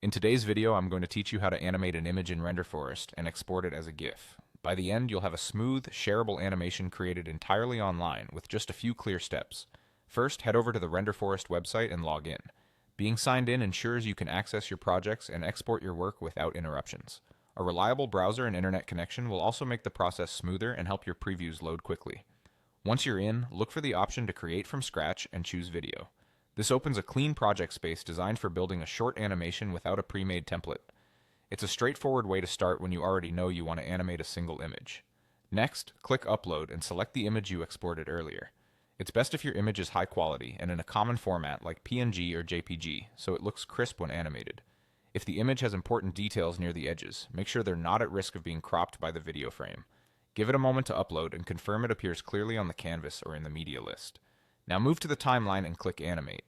In today's video, I'm going to teach you how to animate an image in Renderforest and export it as a GIF. By the end, you'll have a smooth, shareable animation created entirely online with just a few clear steps. First, head over to the Renderforest website and log in. Being signed in ensures you can access your projects and export your work without interruptions. A reliable browser and internet connection will also make the process smoother and help your previews load quickly. Once you're in, look for the option to create from scratch and choose video. This opens a clean project space designed for building a short animation without a pre-made template. It's a straightforward way to start when you already know you want to animate a single image. Next, click Upload and select the image you exported earlier. It's best if your image is high quality and in a common format like PNG or JPG, so it looks crisp when animated. If the image has important details near the edges, make sure they're not at risk of being cropped by the video frame. Give it a moment to upload and confirm it appears clearly on the canvas or in the media list. Now move to the timeline and click Animate.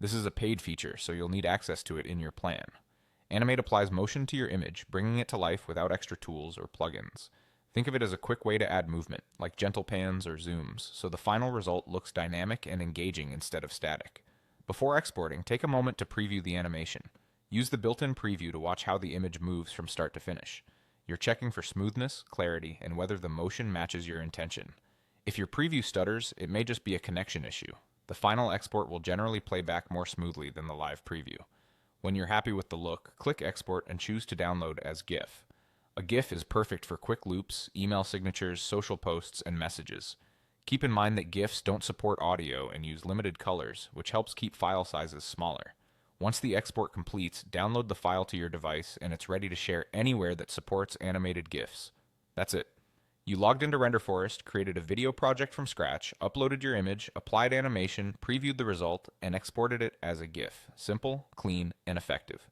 This is a paid feature, so you'll need access to it in your plan. Animate applies motion to your image, bringing it to life without extra tools or plugins. Think of it as a quick way to add movement, like gentle pans or zooms, so the final result looks dynamic and engaging instead of static. Before exporting, take a moment to preview the animation. Use the built-in preview to watch how the image moves from start to finish. You're checking for smoothness, clarity, and whether the motion matches your intention. If your preview stutters, it may just be a connection issue. The final export will generally play back more smoothly than the live preview. When you're happy with the look, click Export and choose to download as GIF. A GIF is perfect for quick loops, email signatures, social posts, and messages. Keep in mind that GIFs don't support audio and use limited colors, which helps keep file sizes smaller. Once the export completes, download the file to your device and it's ready to share anywhere that supports animated GIFs. That's it. You logged into Renderforest, created a video project from scratch, uploaded your image, applied animation, previewed the result, and exported it as a GIF. Simple, clean, and effective.